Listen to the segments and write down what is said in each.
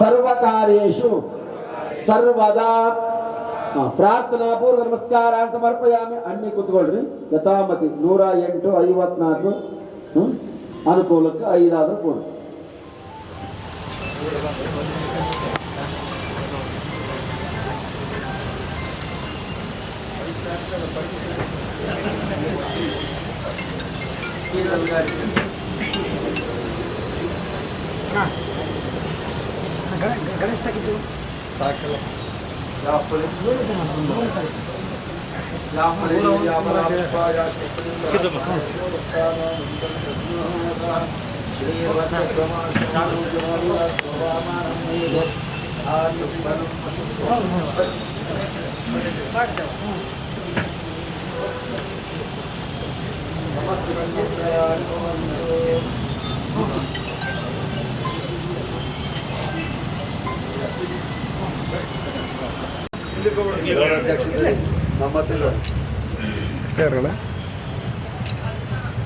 ಸರ್ವಕಾರ್ಯೇಷು ಸರ್ವದಾ ಪ್ರಾರ್ಥನಾ ಪೂರ್ವ ನಮಸ್ಕಾರ ಸಮರ್ಪಯಾಮಿ. ಅಣ್ಣಿ ಕೂತ್ಕೊಳ್ರಿ. ಯಥಾಮತಿ 108 54 ಅನುಕೂಲಕ್ಕೆ 5 ಆದ್ರೂ ಕೂಡ. ಗಣೇಶ ತಾಕಿದ್ದು ಸಾಕಲ್ಲ.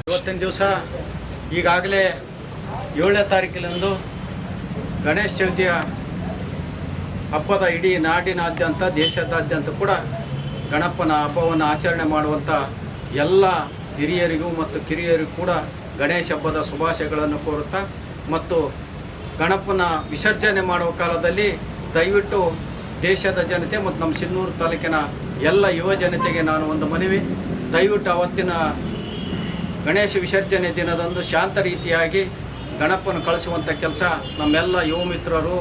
ಇವತ್ತಿನ ದಿವಸ ಈಗಾಗಲೇ 7ನೇ ತಾರೀಕಿನಂದು ಗಣೇಶ ಚೌತಿಯ ಹಬ್ಬದ ಇಡೀ ನಾಡಿನಾದ್ಯಂತ ದೇಶದಾದ್ಯಂತ ಕೂಡ ಗಣಪನ ಹಬ್ಬವನ್ನು ಆಚರಣೆ ಮಾಡುವಂಥ ಎಲ್ಲ ಹಿರಿಯರಿಗೂ ಮತ್ತು ಕಿರಿಯರಿಗೂ ಕೂಡ ಗಣೇಶ ಹಬ್ಬದ ಶುಭಾಶಯಗಳನ್ನು ಕೋರುತ್ತಾ, ಮತ್ತು ಗಣಪನ ವಿಸರ್ಜನೆ ಮಾಡುವ ಕಾಲದಲ್ಲಿ ದಯವಿಟ್ಟು ದೇಶದ ಜನತೆ ಮತ್ತು ನಮ್ಮ ಸಿನ್ನೂರು ತಾಲೂಕಿನ ಎಲ್ಲ ಯುವ ಜನತೆಗೆ ನಾನು ಒಂದು ಮನವಿ, ದಯವಿಟ್ಟು ಅವತ್ತಿನ ಗಣೇಶ ವಿಸರ್ಜನೆ ದಿನದಂದು ಶಾಂತ ರೀತಿಯಾಗಿ ಗಣಪನ ಕಳಿಸುವಂಥ ಕೆಲಸ ನಮ್ಮೆಲ್ಲ ಯುವ ಮಿತ್ರರು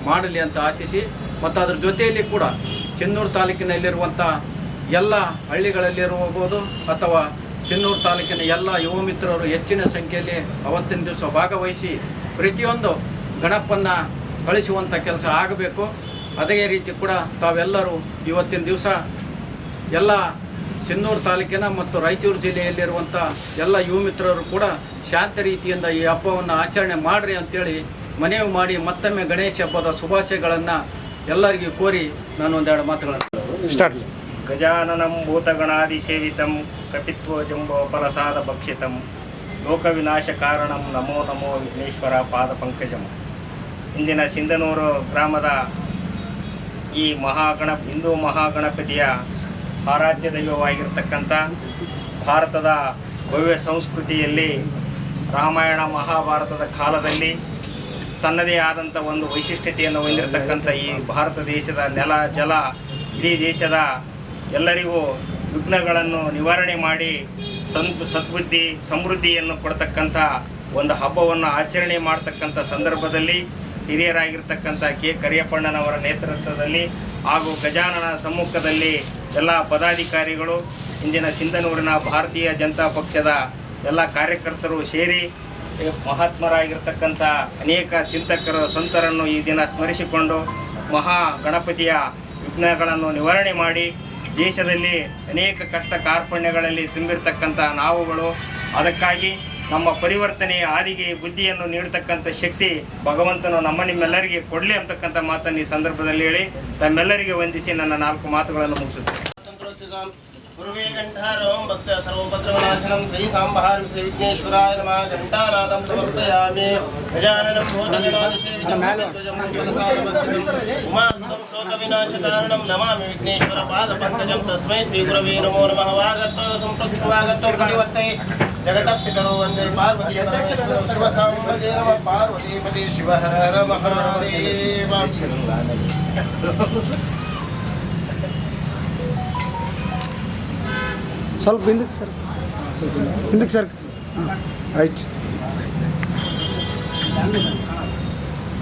ಮಾಡಲಿ ಅಂತ ಆಶಿಸಿ, ಮತ್ತು ಅದರ ಜೊತೆಯಲ್ಲಿ ಕೂಡ ಸಿನ್ನೂರು ತಾಲೂಕಿನಲ್ಲಿರುವಂಥ ಎಲ್ಲ ಹಳ್ಳಿಗಳಲ್ಲಿರಬಹುದು ಅಥವಾ ಸಿನ್ನೂರು ತಾಲೂಕಿನ ಎಲ್ಲ ಯುವ ಮಿತ್ರರು ಹೆಚ್ಚಿನ ಸಂಖ್ಯೆಯಲ್ಲಿ ಅವತ್ತಿನ ದಿವಸ ಭಾಗವಹಿಸಿ ಪ್ರತಿಯೊಂದು ಗಣಪನ್ನ ಕಳಿಸುವಂಥ ಕೆಲಸ ಆಗಬೇಕು. ಅದೇ ರೀತಿ ಕೂಡ ತಾವೆಲ್ಲರೂ ಇವತ್ತಿನ ದಿವಸ ಎಲ್ಲ ಸಿನ್ನೂರು ತಾಲೂಕಿನ ಮತ್ತು ರಾಯಚೂರು ಜಿಲ್ಲೆಯಲ್ಲಿರುವಂಥ ಎಲ್ಲ ಯುವ ಮಿತ್ರರು ಕೂಡ ಶಾಂತ ರೀತಿಯಿಂದ ಈ ಹಬ್ಬವನ್ನು ಆಚರಣೆ ಮಾಡಿರಿ ಅಂತೇಳಿ ಮನವಿ ಮಾಡಿ ಮತ್ತೊಮ್ಮೆ ಗಣೇಶ ಹಬ್ಬದ ಶುಭಾಶಯಗಳನ್ನು ಎಲ್ಲರಿಗೂ ಕೋರಿ ನಾನು ಒಂದೆರಡು ಮಾತುಗಳನ್ನು ಸ್ಟಾರ್ಟ್ಸ್. ಗಜಾನನಂ ಭೂತಗಣಾದಿ ಸೇವಿತಂ ಕಪಿತ್ವ ಜಂಬೋ ಫಲಸಾದ ಭಕ್ಷಿತಂ ಲೋಕವಿನಾಶ ಕಾರಣಂ ನಮೋ ನಮೋ ವಿಘ್ನೇಶ್ವರ ಪಾದ ಪಂಕಜಂ. ಇಂದಿನ ಸಿಂಧನೂರು ಗ್ರಾಮದ ಈ ಹಿಂದೂ ಮಹಾಗಣಪತಿಯ ಆರಾಧ್ಯ ದೈವವಾಗಿರ್ತಕ್ಕಂಥ ಭಾರತದ ಭವ್ಯ ಸಂಸ್ಕೃತಿಯಲ್ಲಿ ರಾಮಾಯಣ ಮಹಾಭಾರತದ ಕಾಲದಲ್ಲಿ ತನ್ನದೇ ಆದಂಥ ಒಂದು ವೈಶಿಷ್ಟ್ಯತೆಯನ್ನು ಹೊಂದಿರತಕ್ಕಂಥ ಈ ಭಾರತ ದೇಶದ ನೆಲ ಜಲ ಇಡೀ ದೇಶದ ಎಲ್ಲರಿಗೂ ವಿಘ್ನಗಳನ್ನು ನಿವಾರಣೆ ಮಾಡಿ ಸದ್ಬುದ್ಧಿ ಸಮೃದ್ಧಿಯನ್ನು ಕೊಡ್ತಕ್ಕಂಥ ಒಂದು ಹಬ್ಬವನ್ನು ಆಚರಣೆ ಮಾಡ್ತಕ್ಕಂಥ ಸಂದರ್ಭದಲ್ಲಿ ಹಿರಿಯರಾಗಿರ್ತಕ್ಕಂಥ ಕೆ ಕರಿಯಪ್ಪಣ್ಣನವರ ನೇತೃತ್ವದಲ್ಲಿ ಹಾಗೂ ಗಜಾನನ ಸಮ್ಮುಖದಲ್ಲಿ ಎಲ್ಲ ಪದಾಧಿಕಾರಿಗಳು, ಇಂದಿನ ಸಿಂಧನೂರಿನ ಭಾರತೀಯ ಜನತಾ ಪಕ್ಷದ ಎಲ್ಲ ಕಾರ್ಯಕರ್ತರು ಸೇರಿ ಮಹಾತ್ಮರಾಗಿರ್ತಕ್ಕಂಥ ಅನೇಕ ಚಿಂತಕರು ಸಂತರನ್ನು ಈ ದಿನ ಸ್ಮರಿಸಿಕೊಂಡು ಮಹಾ ಗಣಪತಿಯ ವಿಘ್ನಗಳನ್ನು ನಿವಾರಣೆ ಮಾಡಿ ದೇಶದಲ್ಲಿ ಅನೇಕ ಕಷ್ಟ ಕಾರ್ಪಣ್ಯಗಳಲ್ಲಿ ತುಂಬಿರ್ತಕ್ಕಂಥ ನಾವುಗಳು ಅದಕ್ಕಾಗಿ ನಮ್ಮ ಪರಿವರ್ತನೆಯ ಹಾದಿಗೆ ಬುದ್ಧಿಯನ್ನು ನೀಡತಕ್ಕಂಥ ಶಕ್ತಿ ಭಗವಂತನು ನಿಮ್ಮೆಲ್ಲರಿಗೆ ಕೊಡಲಿ ಅಂತಕ್ಕಂಥ ಮಾತನ್ನು ಈ ಸಂದರ್ಭದಲ್ಲಿ ಹೇಳಿ ತಮ್ಮೆಲ್ಲರಿಗೆ ವಂದಿಸಿ ನನ್ನ 4 ಮಾತುಗಳನ್ನು ಮುಗಿಸುತ್ತೇನೆ. ಭಕ್ತ ಸರ್ವೋಪದ್ರವನಾಶನಂ ಶ್ರೀ ಸಾಂಬಹಾರ ಶ್ರೀ ವಿಘ್ನೇಶ್ವರಾಯ ನಮಃ. ಘಂಟಾನಾದಂ ಸಮರ್ಪಯಾಮಿ. ಗಜಾನನಂ ಭೂತಗಣಾದಿಸೇವಿತಂ ಉಮಾಸುತಂ ಶೋಕ ವಿನಾಶ ಕಾರಣಂ ನಮಾಮಿ ವಿಘ್ನೇಶ್ವರ ಪಾದ ಪಂಕಜಂ. ತಸ್ಮೈ ಶ್ರೀ ಗುರವೇ ನಮೋ ನಮಃ. ವಾಗತ್ತೋ ಸಂಪೃಕ್ತವಾಗತ್ತೋ ಪರಿವರ್ತೈ ಜಗತ ಪಿತರೋ ವಂದೇ ಪಾರ್ವತಿ ಪರಮೇಶ್ವರ ಶಿವ ಸಾಂಬಜೇ ನಮಃ. ಪಾರ್ವತೀಪತಿ ಶಿವ ಹರ ಮಹಾದೇವ. ಸ್ವಲ್ಪ ಹಿಂದಕ್ಕೆ ಸರ್, ರೈಟ್.